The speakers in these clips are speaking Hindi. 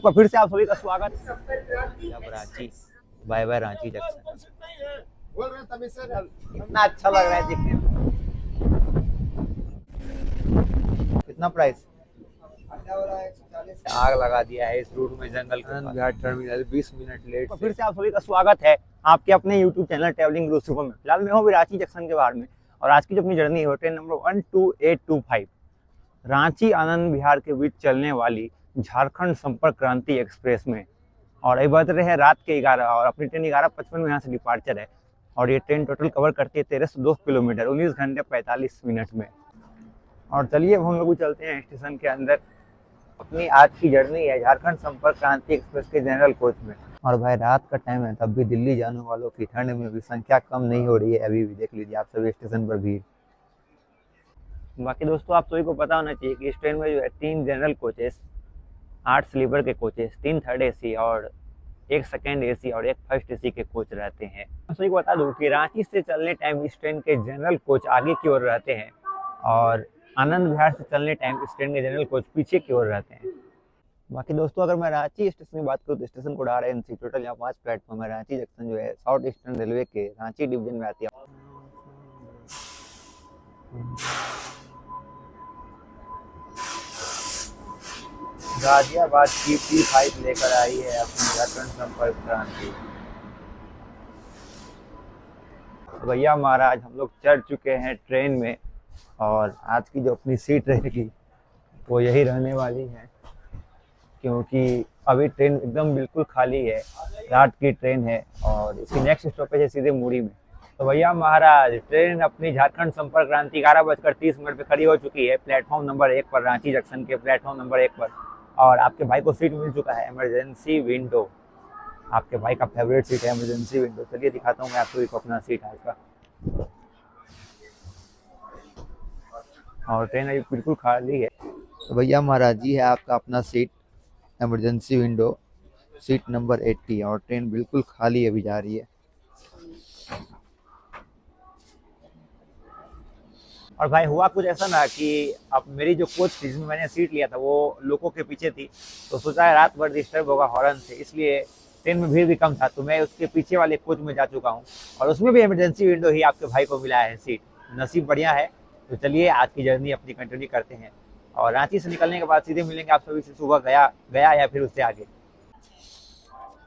तो फिर से आप सभी का स्वागत जब Ranchi bye bye Ranchi junction. कितना अच्छा लग रहा है देखने में। कितना प्राइस आग लगा दिया है इस रूट में जंगल के आनंद पास। विहार टर्मिनल 20 मिनट लेट तो से। फिर से आप सभी का स्वागत है आपके अपने YouTube चैनल ट्रैवलिंग गुरु शुभम में। फिलहाल मैं हूँ अभी रांची जंक्शन के बाहर में और आज की जो अपनी जर्नी है वो ट्रेन नंबर 12825 रांची आनंद विहार के बीच चलने वाली झारखंड संपर्क क्रांति एक्सप्रेस में। और अभी बज रहे हैं रात के 11 और अपनी ट्रेन 11:55 में यहाँ से डिपार्चर है। और ये ट्रेन टोटल कवर करती है 1302 किलोमीटर 19 घंटे 45 मिनट में। और चलिए अब हम लोग चलते हैं स्टेशन के अंदर। अपनी आज की जर्नी है झारखंड संपर्क क्रांति एक्सप्रेस के जनरल कोच में। और भाई रात का टाइम है तब भी दिल्ली जाने वालों की ठंड में भी संख्या कम नहीं हो रही है। अभी भी देख लीजिए आप सभी स्टेशन पर भीड़। बाकी दोस्तों आप सभी को पता होना चाहिए कि इस ट्रेन में जो है 3 जनरल कोचेस, 8 स्लीपर के कोचेस, 3 थर्ड एसी और 1 सेकेंड एसी और 1 फर्स्ट एसी के कोच रहते हैं। मैं सभी को बता दूं कि रांची से चलने टाइम इस ट्रेन के जनरल कोच आगे की ओर रहते हैं और आनंद विहार से चलने टाइम इस ट्रेन के जनरल कोच पीछे की ओर रहते हैं। बाकी दोस्तों अगर मैं रांची स्टेशन की बात करूँ तो स्टेशन कोड RNC, टोटल यहाँ 5 प्लेटफॉर्म है। रांची जंक्शन जो है साउथ ईस्टर्न रेलवे के रांची डिवीजन में आती है। गाजियाबाद की P5 लेकर आई है अपनी झारखंड संपर्क क्रांति। भैया महाराज हम लोग चढ़ चुके हैं ट्रेन में और आज की जो अपनी सीट रहेगी वो यही रहने वाली है, क्योंकि अभी ट्रेन एकदम बिल्कुल खाली है। रात की ट्रेन है और इसकी नेक्स्ट स्टॉपेज है सीधे मुड़ी में। तो भैया महाराज ट्रेन अपनी झारखंड संपर्क क्रांति 11:30 पे खड़ी हो चुकी है प्लेटफॉर्म नंबर 1 पर, रांची जंक्शन के प्लेटफॉर्म नंबर 1 पर। और आपके भाई को सीट मिल चुका है इमरजेंसी विंडो। आपके भाई का फेवरेट सीट है इमरजेंसी विंडो। चलिए दिखाता हूँ मैं आपको अपना सीट आज का। और ट्रेन अभी बिल्कुल खाली है। तो भैया महाराज जी है आपका अपना seat emergency window, seat number 80। और ट्रेन बिल्कुल खाली अभी जा रही है। और भाई हुआ कुछ ऐसा ना कि अब मेरी जो कोच थी जिसमें मैंने सीट लिया था वो लोगों के पीछे थी, तो सोचा है रात भर डिस्टर्ब होगा हॉर्न से, इसलिए ट्रेन में भीड़ भी कम था तो मैं उसके पीछे वाले कोच में जा चुका हूँ। और उसमें भी इमरजेंसी विंडो ही आपके भाई को मिला है सीट। नसीब बढ़िया है। तो चलिए आज की जर्नी अपनी कंटिन्यू करते हैं और रांची से निकलने के बाद सीधे मिलेंगे आप सभी से सुबह गया गया या फिर उससे आगे।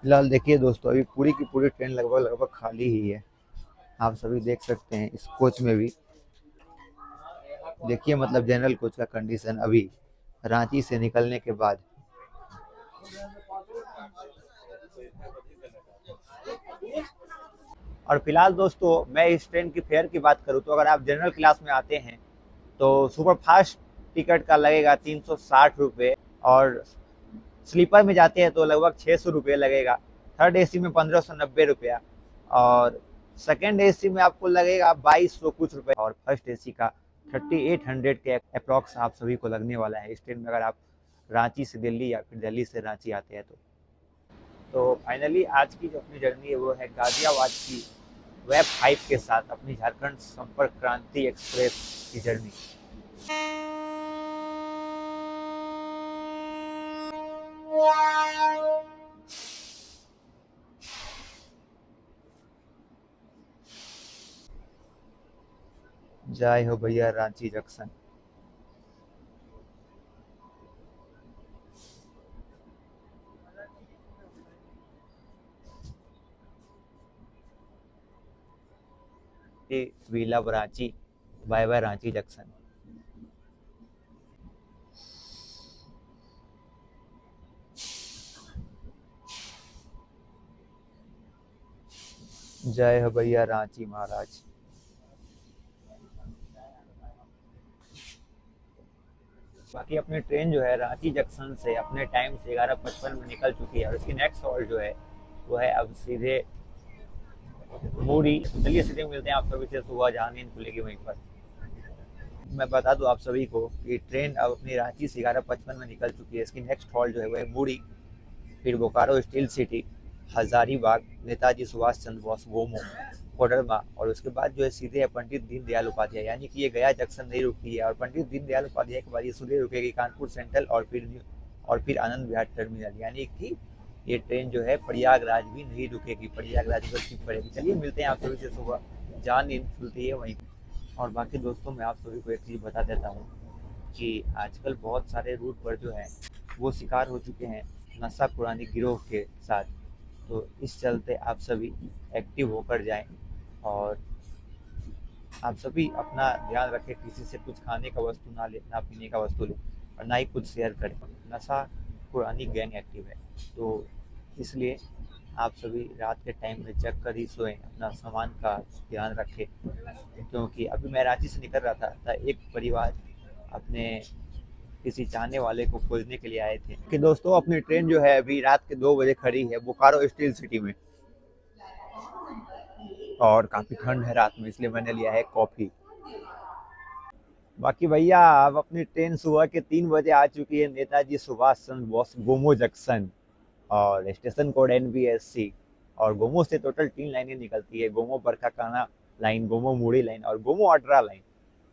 फिलहाल देखिए दोस्तों अभी पूरी की पूरी ट्रेन लगभग खाली ही है। आप सभी देख सकते हैं इस कोच में भी देखिए, मतलब जनरल कोच का कंडीशन अभी रांची से निकलने के बाद। और फिलहाल दोस्तों मैं इस ट्रेन की फेयर की बात करूं तो अगर आप जनरल क्लास में आते हैं तो सुपर फास्ट टिकट का लगेगा 360 रुपये और स्लीपर में जाते हैं तो लगभग 600 रुपये लगेगा। थर्ड एसी में 1590 रुपया और सेकेंड एसी में आपको लगेगा 2200 कुछ रुपये और फर्स्ट एसी का 3800 के अप्रॉक्स आप सभी को लगने वाला है इस ट्रेन में, अगर आप रांची से दिल्ली या फिर दिल्ली से रांची आते हैं तो फाइनली आज की जो अपनी जर्नी है वो है गाजियाबाद की वेब 5 के साथ अपनी झारखंड संपर्क क्रांति एक्सप्रेस की जर्नी। जय हो भैया Ranchi junction. We love Ranchi, bye bye Ranchi junction. जय हो भैया रांची महाराज। बाकी अपनी ट्रेन जो है रांची जंक्शन से अपने टाइम से 11:55 में निकल चुकी है और इसकी नेक्स्ट हॉल्ट जो है वो है अब सीधे मुड़ी। चलिए सीधे मिलते हैं आप सभी से सुबह जहाँ नींद खुलेगी वहीं पर। मैं बता दूं आप सभी को कि ट्रेन अब अपनी रांची से 11:55 में निकल चुकी है। इसकी नेक्स्ट हॉल्ट जो है वो है मुड़ी, फिर बोकारो स्टील सिटी, हजारीबाग, नेताजी सुभाष चंद्र बोस, गोमो, कोडरमा और उसके बाद जो है सीधे पंडित दीनदयाल उपाध्याय, यानी कि ये गया जंक्शन नहीं रुकी है। और पंडित दीनदयाल उपाध्याय के बाद ये सीधे रुकेगी कानपुर सेंट्रल और फिर और फिर आनंद विहार टर्मिनल, यानी कि ये ट्रेन जो है प्रयागराज भी नहीं रुकेगी, प्रयागराज को स्किप करेगी। चलिए मिलते हैं आप सभी से सुबह, जहाँ नींद खुलती है वहीं। और बाकी दोस्तों मैं आप सभी को एक चीज़ बता देता हूँ कि आजकल बहुत सारे रूट पर जो है वो शिकार हो चुके हैं नशा पुरानी गिरोह के साथ। तो इस चलते आप सभी एक्टिव होकर जाएं और आप सभी अपना ध्यान रखें, किसी से कुछ खाने का वस्तु ना ले, ना पीने का वस्तु ले, और ना ही कुछ शेयर करें। नशा पुरानी गैंग एक्टिव है, तो इसलिए आप सभी रात के टाइम में जग कर ही सोएं, अपना सामान का ध्यान रखें। क्योंकि अभी मैं रांची से निकल रहा था एक परिवार अपने किसी चाहने वाले को खोजने के लिए आए थे कि दोस्तों अपनी ट्रेन जो है अभी रात के 2 बजे खड़ी है बोकारो स्टील सिटी में, और काफ़ी ठंड है रात में, इसलिए मैंने लिया है कॉफ़ी। बाकी भैया अब अपनी ट्रेन सुबह के 3 बजे आ चुकी है, नेताजी सुभाष चंद्र बोस गोमो जंक्शन, और स्टेशन कोड NBSC। और गोमो से टोटल 3 लाइनें निकलती है, गोमो बरकाकाना लाइन, गोमो मुड़ी लाइन और गोमो अड्रा लाइन।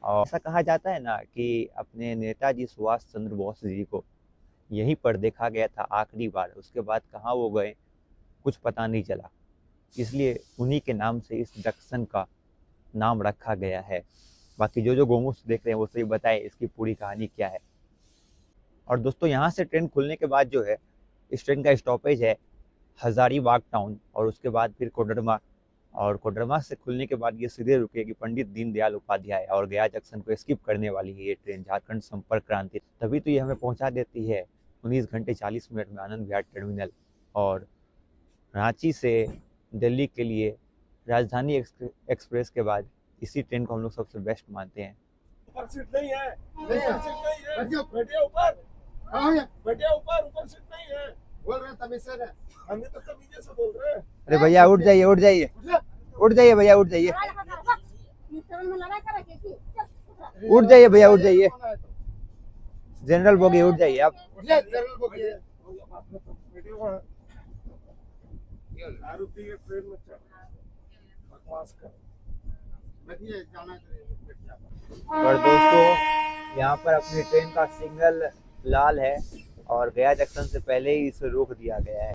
और ऐसा कहा जाता है ना कि अपने नेताजी सुभाष चंद्र बोस जी को यहीं पर देखा गया था आखिरी बार, उसके बाद कहाँ वो गए कुछ पता नहीं चला, इसलिए उन्हीं के नाम से इस जंक्शन का नाम रखा गया है। बाकी जो गोमो से देख रहे हैं वो सही बताए इसकी पूरी कहानी क्या है। और दोस्तों यहाँ से ट्रेन खुलने के बाद जो है इस ट्रेन का स्टॉपेज है हजारीबाग टाउन, और उसके बाद फिर कोडरमा, और कोडरमा से खुलने के बाद ये सीधे रुकेगी पंडित दीनदयाल उपाध्याय, और गया जंक्शन को स्किप करने वाली है ये ट्रेन, झारखंड संपर्क क्रांति। तभी तो ये हमें पहुंचा देती है 19 घंटे 40 मिनट में आनंद विहार टर्मिनल। और रांची से दिल्ली के लिए राजधानी एक्सप्रेस के बाद इसी ट्रेन को हम लोग सबसे बेस्ट मानते हैं। ऊपर सीट नहीं है, ऊपर सीट नहीं है, बैठिए ऊपर, बैठिए ऊपर, ऊपर सीट नहीं है। बोल रहे तमीज से, हमें तो तमीज से बोल रहे हैं। अरे भैया उठ जाइए, उठ जाइए, उठ जाइए भैया, उठ जाइए, उठ जाइए भैया, उठ जाइए, जनरल बोगी उठ जाइए आप। जनरल बोगी आरोपी के ट्रेन में चल बकवास कर। और दोस्तों यहाँ पर अपनी ट्रेन का सिग्नल लाल है और गया जंक्शन से पहले ही इसे रोक दिया गया है।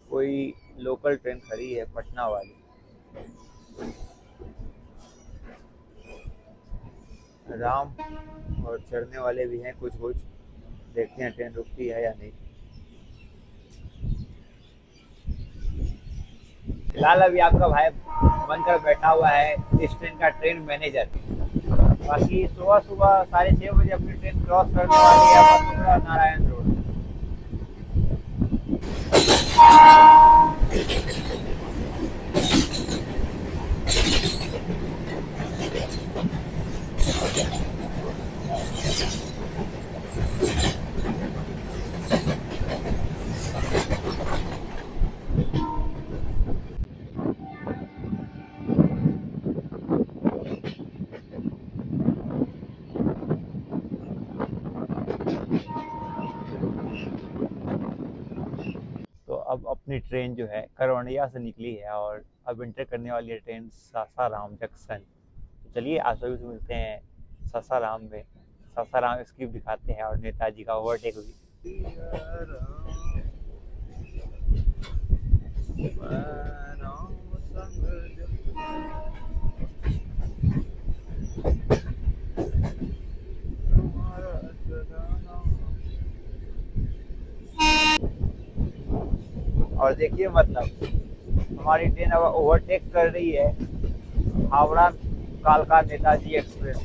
कोई लोकल ट्रेन खड़ी है पटना वाली, राम और चढ़ने वाले भी हैं कुछ, देखते हैं ट्रेन रुकती है या नहीं। फिलहाल अभी आपका भाई बनकर बैठा हुआ है इस ट्रेन का ट्रेन मैनेजर। बाकी सुबह 6:30 बजे अपनी ट्रेन क्रॉस करने वाली है मथुरा नारायण रोड। अब अपनी ट्रेन जो है करवंडिया से निकली है और अब इंटर करने वाली है ट्रेन सासाराम जंक्शन। तो चलिए आप सभी से मिलते हैं सासाराम में, सासाराम स्क्रिप्ट दिखाते हैं और नेताजी का ओवरटेक भी। और देखिए मतलब हमारी ट्रेन अब ओवरटेक कर रही है हावड़ा कालका नेताजी एक्सप्रेस।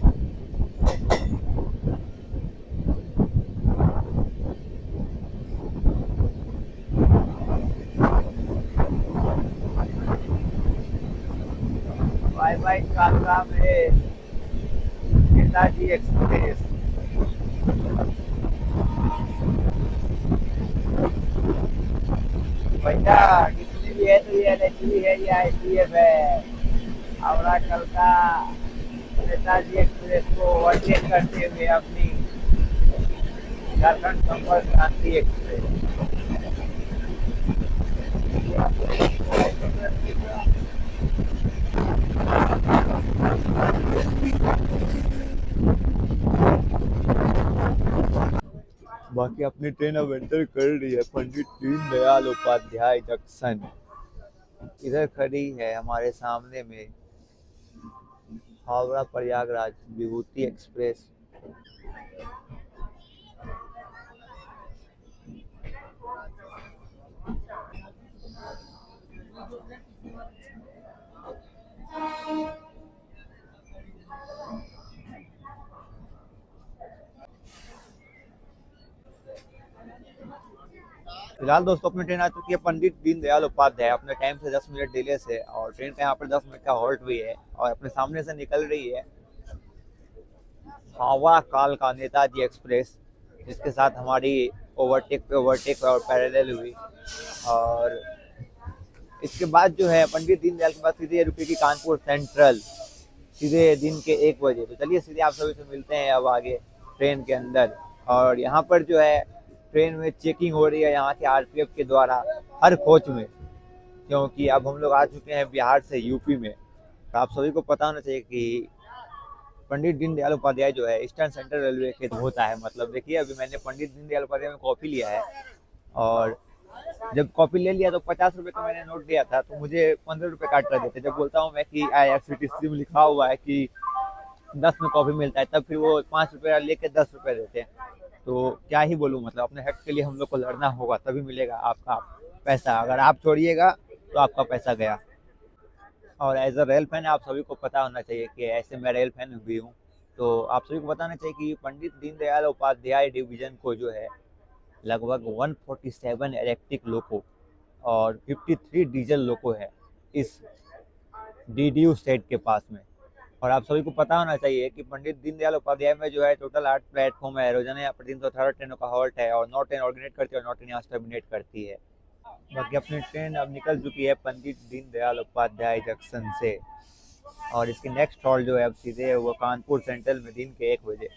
बाय बाय कालका में नेताजी एक्सप्रेस। भैया कितनी भी है तो ये LHV है या ICF है, हावड़ा कलका नेताजी एक्सप्रेस को ओवरटेक करते हुए अपनी झारखंड संपर्क क्रांति एक्सप्रेस। बाकी अपनी ट्रेन अब एंटर कर रही है पंडित दीनदयाल उपाध्याय जंक्शन। इधर खड़ी है हमारे सामने में हावड़ा प्रयागराज विभूति एक्सप्रेस। फिलहाल दोस्तों अपनी ट्रेन आ चुकी है पंडित दीनदयाल उपाध्याय अपने टाइम से 10 मिनट डिले से, और ट्रेन का यहाँ पर 10 मिनट का हॉल्ट भी है और अपने सामने से निकल रही है हावड़ा काल का नेताजी एक्सप्रेस, जिसके साथ हमारी ओवरटेक और पैरेलल हुई। और इसके बाद जो है पंडित दीनदयाल के बाद सीधे रुकेगी कानपुर सेंट्रल सीधे दिन के 1 बजे। तो चलिए सीधे आप सभी से मिलते हैं अब आगे ट्रेन के अंदर। और यहाँ पर जो है ट्रेन में चेकिंग हो रही है यहाँ के आरपीएफ के द्वारा हर कोच में, क्योंकि अब हम लोग आ चुके हैं बिहार से यूपी में। तो आप सभी को पता होना चाहिए कि पंडित दीनदयाल उपाध्याय जो है ईस्टर्न सेंट्रल रेलवे के होता है। मतलब देखिए अभी मैंने पंडित दीनदयाल उपाध्याय में कॉपी लिया है, और जब कॉपी ले लिया तो 50 रुपए का मैंने नोट दिया था, तो मुझे 15 रुपए काट कर देते। जब बोलता हूँ मैं कि IRCTC में लिखा हुआ है कि 10 में कॉपी मिलता है, तब फिर वो 5 रुपए लेके 10 रुपए देते हैं। तो क्या ही बोलूँ, मतलब अपने हक के लिए हम लोग को लड़ना होगा तभी मिलेगा आपका पैसा। अगर आप छोड़िएगा तो आपका पैसा गया। और एज अ रेल फैन आप सभी को पता होना चाहिए कि ऐसे मैं रेल फैन भी हूँ, तो आप सभी को बताना चाहिए कि पंडित दीनदयाल उपाध्याय डिवीजन को जो है लगभग 147 इलेक्ट्रिक लोको और 53 डीजल लोको है इस DDU सेट के पास में। और आप सभी को पता होना चाहिए कि पंडित दीनदयाल उपाध्याय में जो है टोटल 8 प्लेटफॉर्म है। रोजाना यहाँ पर 318 ट्रेनों का हॉल्ट है और 9 ट्रेन ऑर्गेनाइज करती है और 9 ट्रेन यहाँ टर्मिनेट करती है। बाकी अपनी ट्रेन अब निकल चुकी है पंडित दीनदयाल उपाध्याय जंक्शन से, और इसकी नेक्स्ट हॉल्ट जो है अब सीधे है वो कानपुर सेंट्रल में दिन के 1 बजे।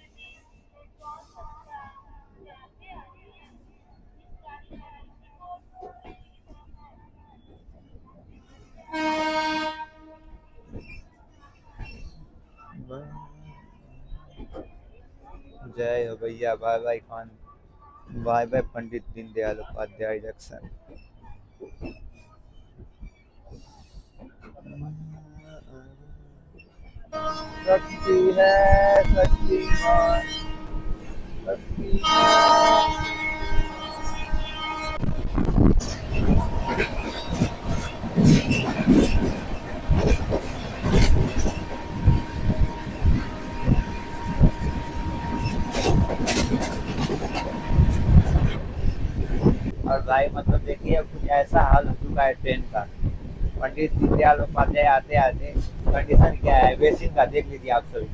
जय हो भैया, bye bye Khan, bye bye Pandit Deendayal Upadhyay junction. शक्ति है शक्तिमान, शक्तिमान। और भाई मतलब देखिए अब कुछ ऐसा हाल हो चुका है ट्रेन का, पंडित दीनदयाल उपाध्याय आते आते कंडीशन क्या है बेसिन का देख लीजिए आप सभी।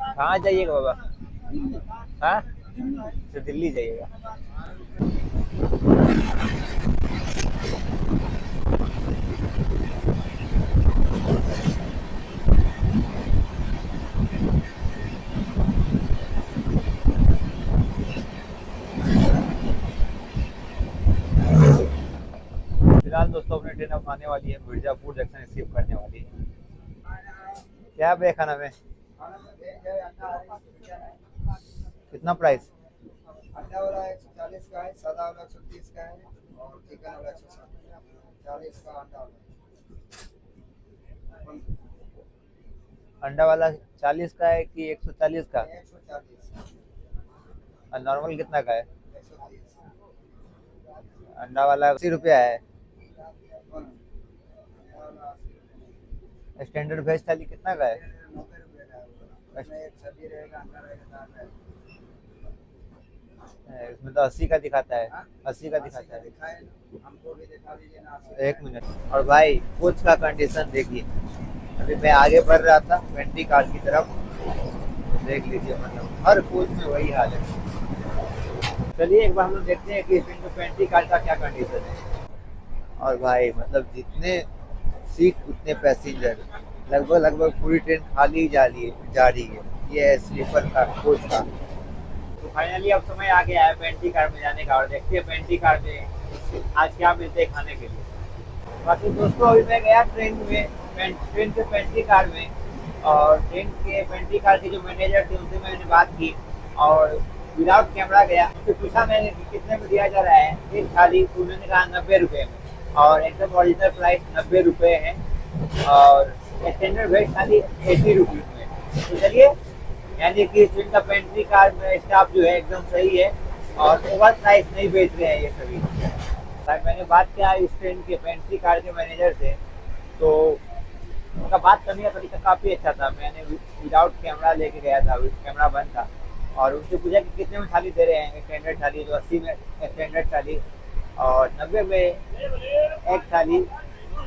कहाँ जाइएगा बाबा? हाँ, तो दिल्ली जाइएगा। फिलहाल दोस्तों अपनी ट्रेन अब आने वाली है मिर्जापुर जंक्शन रिसीव करने वाली है। क्या है खाना में? कितना प्राइस? अंडा वाला 140 का है, सादा वाला 130 का है और चिकन वाला 140 का अंडा वाला। अंडा वाला 40 का है कि 140 का? 140। और नॉर्मल कितना का है? 130। अंडा वाला 80 रुपया है। स्टैंडर्ड वेज थाली कितना का है? 90 रुपये का है। उसमें एक सब्जी रहेगा, अंडा रहेगा, दाल रहेगा। इसमें तो 80 का दिखाता है। 80 का 80 दिखाता का है। दिखाए ना, हमको भी दिखा दीजिए ना। 1 मिनट। और भाई कोच का कंडीशन देखिए, अभी मैं आगे बढ़ रहा था पेंटी कार की तरफ, देख लीजिए मतलब हर कोच में वही हाल है। चलिए एक बार हम लोग देखते हैं कि इसमें पेंटी कार का क्या कंडीशन है। और भाई मतलब जितने सीट उतने पैसेंजर, लगभग पूरी ट्रेन खाली जा रही है। ये है स्लीपर का कोच का। तो फाइनली अब समय आ गया है पेंटी कार में जाने का, और देखते हैं पेंटी कार में आज क्या मिलते हैं खाने के लिए। बाकी दोस्तों अभी मैं गया ट्रेन के पेंटी कार में, और ट्रेन के पेंटी कार के जो मैनेजर थे उनसे मैंने बात की, और विदाउट कैमरा गया, तो पूछा मैंने कि कितने में दिया जा रहा है एक थाली, तो उन्होंने कहा 90 रुपये में, और एकदम ओरिजिनल प्राइस 90 रुपये है, और स्टैंडर्ड वेज थाली 80 रुपीज़ में। तो चलिए, यानी कि स्विंग का पेंट्री कार में स्टाफ जो है एकदम सही है और ओवर प्राइस नहीं बेच रहे हैं ये सभी। मैंने बात किया इस ट्रेन के पेंट्री कार के मैनेजर से, तो उनका बात करने का तरीका काफ़ी अच्छा था। मैंने विदाउट कैमरा लेके गया था, विद कैमरा बंद था, और उनसे पूछा कि कितने में थाली दे रहे हैं। स्टैंडर्ड थाली तो 80 में स्टैंडर्ड थाली, और 90 में एक थाली,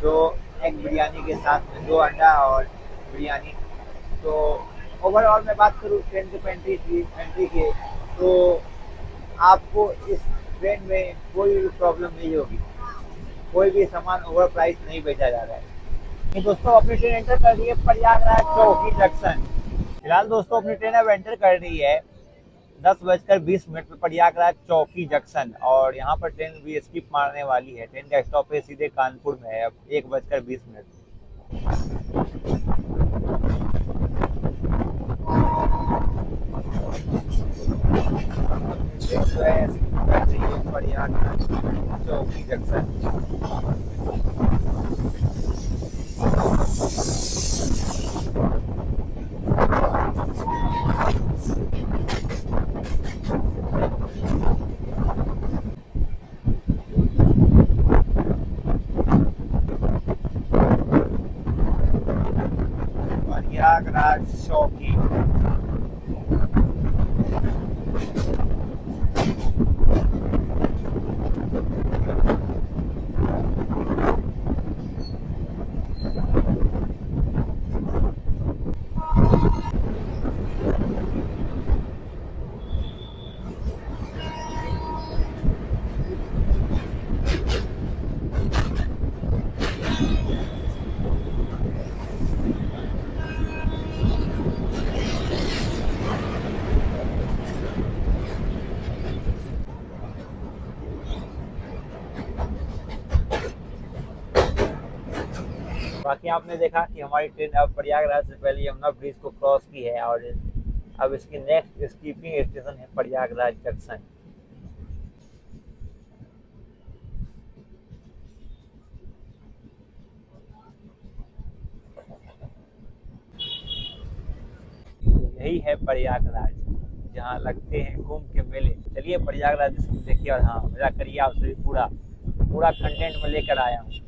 2 एग बिरयानी के साथ में 2 अंडा और बिरयानी। तो ओवरऑल मैं बात करूँ ट्रेन के पेंट्री की, तो आपको इस ट्रेन में कोई भी प्रॉब्लम नहीं होगी, कोई भी सामान ओवर प्राइस नहीं बेचा जा रहा है। तो दोस्तों अपनी ट्रेन एंटर कर रही है प्रयागराज चौकी जंक्शन। फिलहाल दोस्तों अपनी ट्रेन अब एंटर कर रही है 10:20 पे प्रयागराज चौकी जंक्शन, और यहाँ पर ट्रेन भी स्किप मारने वाली है। ट्रेन का स्टॉपेज सीधे कानपुर में है अब 1:20। प्रयागराज चौकी जंक्शन। प्रयागराज चौकी। बाकी आपने देखा कि हमारी ट्रेन अब प्रयागराज से पहले यमुना ब्रिज को क्रॉस की है, और अब इसकी नेक्स्ट स्कीपिंग स्टेशन है प्रयागराज जंक्शन। यही है प्रयागराज, जहाँ लगते हैं कुंभ के मेले। चलिए प्रयागराज देखिए, और हाँ मजा करिए, आपसे पूरा कंटेंट में लेकर आया हूँ।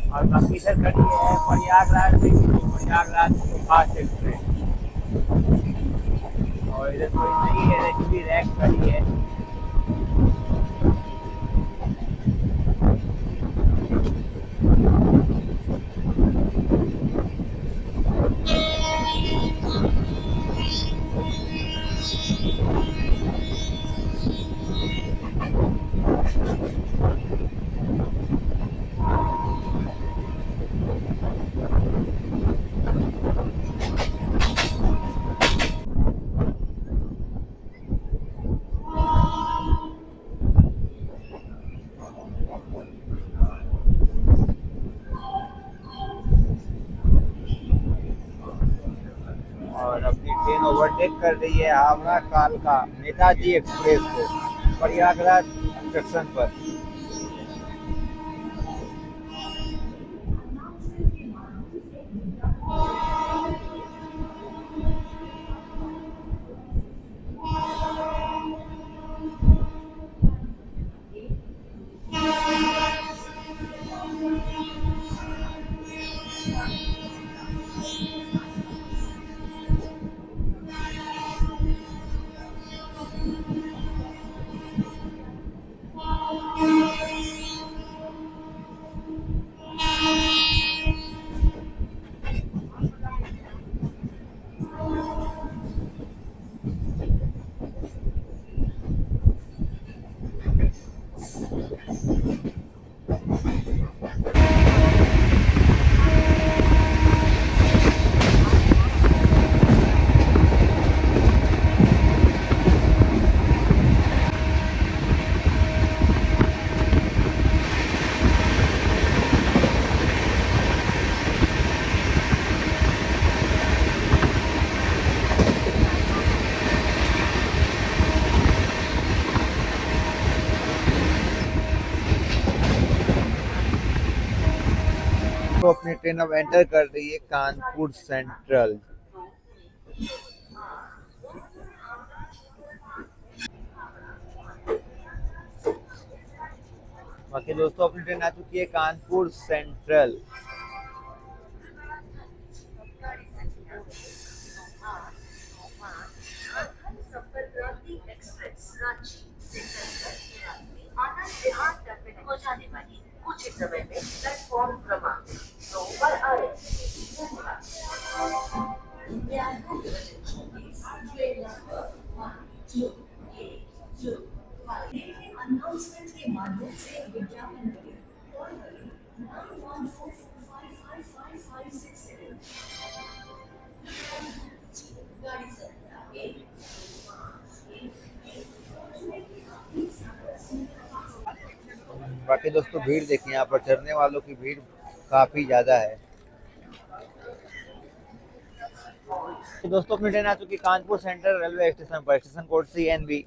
और बाकी इधर खड़ी है प्रयागराज फास्ट एक्सप्रेस, और इधर कोई नहीं है, एक्चुअली रैक खड़ी है। और अपनी ट्रेन ओवरटेक कर रही है हावड़ा कालका नेताजी एक्सप्रेस को प्रयागराज जंक्शन पर। दोस्तों अपनी ट्रेन अब एंटर कर रही है कानपुर सेंट्रल। बाकी दोस्तों अपनी ट्रेन आ चुकी है कानपुर सेंट्रल। कुछ ही समय में प्लेटफॉर्म क्रमांक 2 पर आ रहे अनाउंसमेंट के माध्यम से विज्ञापन बाकी दोस्तों भीड़ देखिए, यहाँ पर चढ़ने वालों की भीड़ काफी ज्यादा है। दोस्तों अपनी ट्रेन आ चुकी कानपुर सेंट्रल रेलवे स्टेशन पर, स्टेशन कोड CNB,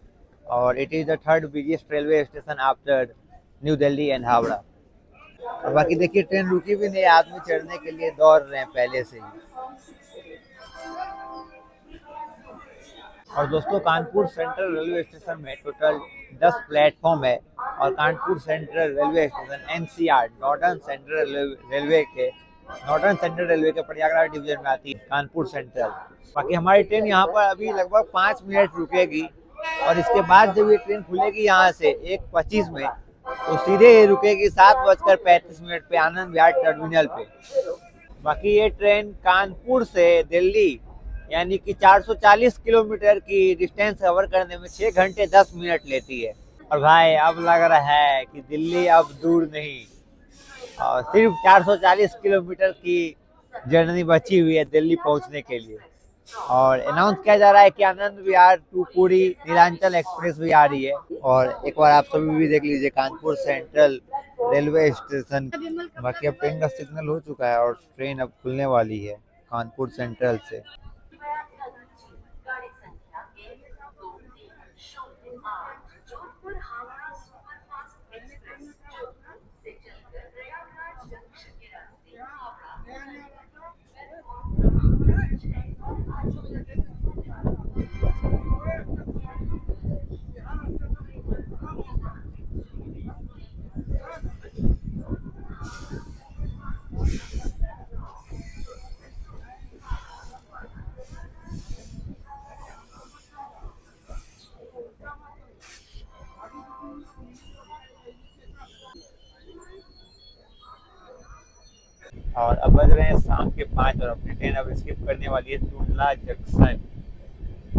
और it is the third biggest railway station after new Delhi and Howrah. और बाकी देखिए ट्रेन रुकी भी नहीं, आदमी चढ़ने के लिए दौड़ रहे हैं पहले से ही। और दोस्तों कानपुर सेंट्रल रेलवे स्टेशन में टोटल 10 प्लेटफॉर्म है, और Kanpur central railway station NCR northern central railway के प्रयागराज डिवीजन में आती है कानपुर सेंट्रल। बाकी हमारी ट्रेन यहाँ पर अभी लगभग 5 मिनट रुकेगी, और इसके बाद जब ये ट्रेन खुलेगी यहाँ से 1:25 में, तो सीधे ये रुकेगी 7:35 पे आनंद विहार टर्मिनल पे। बाकी ये ट्रेन कानपुर से दिल्ली यानी कि 440 किलोमीटर की डिस्टेंस कवर करने में 6 घंटे 10 मिनट लेती है। और भाई अब लग रहा है कि दिल्ली अब दूर नहीं, और सिर्फ 440 किलोमीटर की जर्नी बची हुई है दिल्ली पहुंचने के लिए। और अनाउंस किया जा रहा है कि आनंद विहार टू पुरी नीलांचल एक्सप्रेस भी आ रही है। और एक बार आप सभी भी देख लीजिए कानपुर सेंट्रल रेलवे स्टेशन। बाकी अब ट्रेन का सिग्नल हो चुका है और ट्रेन अब खुलने वाली है कानपुर सेंट्रल से। और अब बज रहे हैं शाम के 5 और अपनी ट्रेन अब स्किप करने वाली है टुंडला जंक्शन,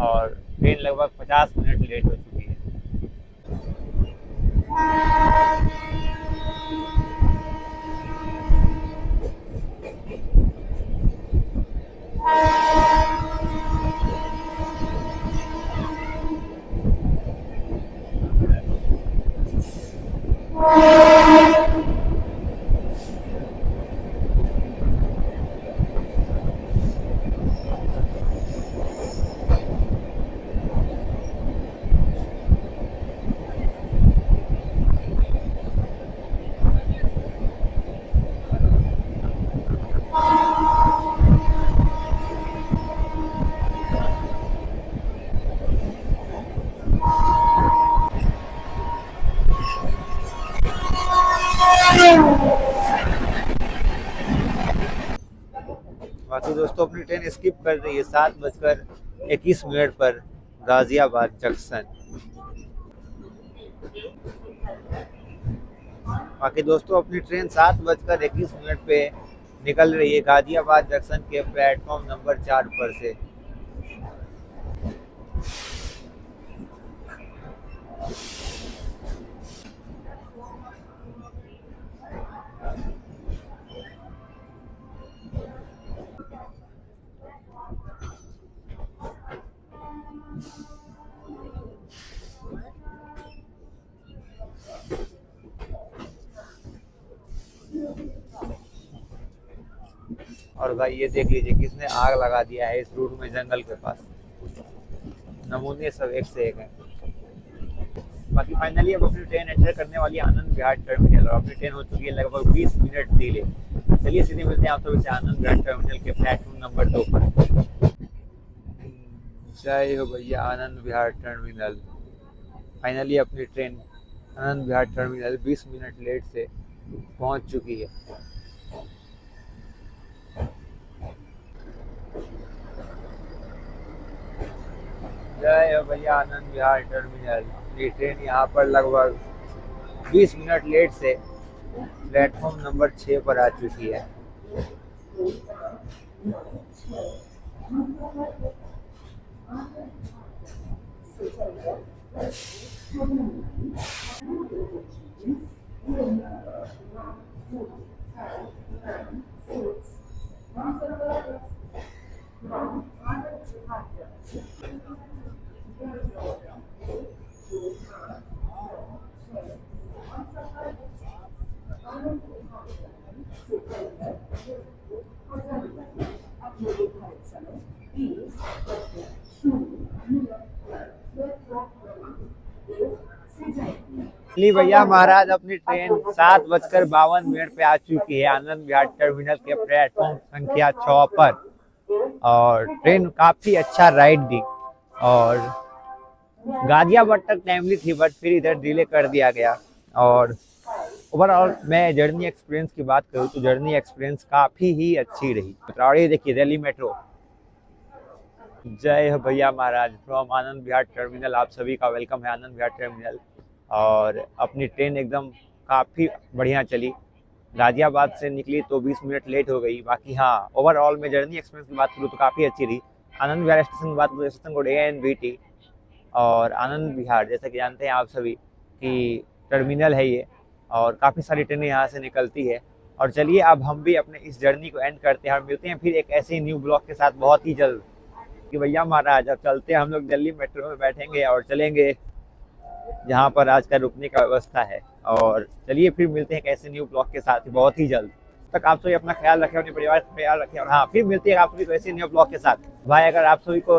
और ट्रेन लगभग 50 मिनट लेट हो चुकी है। बाकी दोस्तों अपनी ट्रेन स्किप कर रही है 7:21 पर गाजियाबाद जंक्शन। बाकी दोस्तों अपनी ट्रेन 7:21 पे निकल रही है गाजियाबाद जंक्शन के प्लेटफॉर्म नंबर 4 पर से। और भाई ये देख लीजिए किसने आग लगा दिया है इस रूट में, जंगल के पास। नमूने सब एक से एक हैं। बाकी फाइनली अब अपनी ट्रेन एंटर करने वाली आनंद विहार टर्मिनल, और अपनी ट्रेन हो चुकी है लगभग 20 मिनट डिले। चलिए सीधे मिलते हैं आप सभी से आनंद विहार टर्मिनल के प्लेटफॉर्म नंबर 2 पर। जय हो भैया आनंद विहार टर्मिनल। फाइनली अपनी train Anand Vihar terminal 20 minute late से पहुंच चुकी है। जय हो भैया आनंद विहार टर्मिनल। अपनी ट्रेन यहाँ पर लगभग 20 मिनट लेट से प्लेटफॉर्म नंबर 6 पर आ चुकी है। चलिए भैया महाराज अपनी ट्रेन 7:52 पे आ चुकी है आनंद विहार टर्मिनल के प्लेटफॉर्म संख्या 6 पर। और ट्रेन काफी अच्छा राइड दी और गाजियाबाद तक टाइमली थी, बट फिर इधर डिले कर दिया गया। और ओवरऑल मैं जर्नी एक्सपीरियंस की बात करूँ तो जर्नी एक्सपीरियंस काफी ही अच्छी रही। और ये देखिए दिल्ली मेट्रो। जय हो भैया महाराज फ्रॉम आनंद विहार टर्मिनल। आप सभी का वेलकम है आनंद विहार टर्मिनल। और अपनी ट्रेन एकदम काफ़ी बढ़िया चली। गाजियाबाद से निकली तो 20 मिनट लेट हो गई। बाकी हाँ ओवरऑल में जर्नी एक्सपीरियंस की बात करूँ तो काफ़ी अच्छी रही। आनंद विहार स्टेशन की बात करूँ, स्टेशन कोड ANVT। और आनंद विहार जैसा कि जानते हैं आप सभी कि टर्मिनल है ये, और काफ़ी सारी ट्रेनें यहाँ से निकलती है। और चलिए अब हम भी अपने इस जर्नी को एंड करते हैं और मिलते हैं फिर एक ऐसे ही न्यू ब्लॉग के साथ बहुत ही जल्द। कि भैया महाराज अब चलते हैं, हम लोग दिल्ली मेट्रो में बैठेंगे और चलेंगे जहाँ पर आज का रुकने का व्यवस्था है। और चलिए फिर मिलते हैं एक ऐसे न्यू ब्लॉग के साथ बहुत ही जल्द। तक आप सभी अपना ख्याल रखें, अपने परिवार का ख्याल रखें। और हाँ फिर मिलते हैं आप सभी को ऐसे न्यू ब्लॉग के साथ। भाई अगर आप सभी को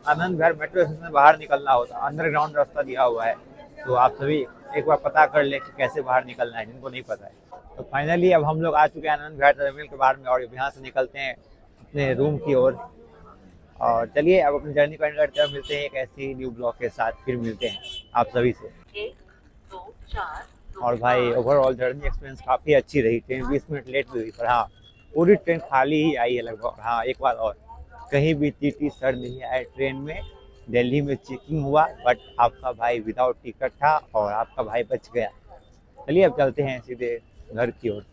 आनंद विहार मेट्रो स्टेशन से बाहर निकलना हो तो अंडरग्राउंड रास्ता दिया हुआ है, तो आप सभी एक बार पता कर लें कि कैसे बाहर निकलना है जिनको नहीं पता है। तो फाइनली अब हम लोग आ चुके हैं आनंद विहार टर्मिनल के बाहर में और यहाँ से निकलते हैं अपने रूम की ओर। और चलिए अब अपनी जर्नी को एंड करते हैं, मिलते हैं एक ऐसी न्यू ब्लॉग के साथ। फिर मिलते हैं आप सभी से। 1 2 4 और भाई ओवरऑल जर्नी एक्सपीरियंस काफ़ी अच्छी रही। ट्रेन 20 मिनट लेट हुई पर हाँ पूरी ट्रेन खाली ही आई है लगभग। हाँ एक बार और कहीं भी TT सर नहीं आए ट्रेन में। दिल्ली में चेकिंग हुआ बट आपका भाई विदाउट टिकट था और आपका भाई बच गया। चलिए अब चलते हैं सीधे घर की ओर।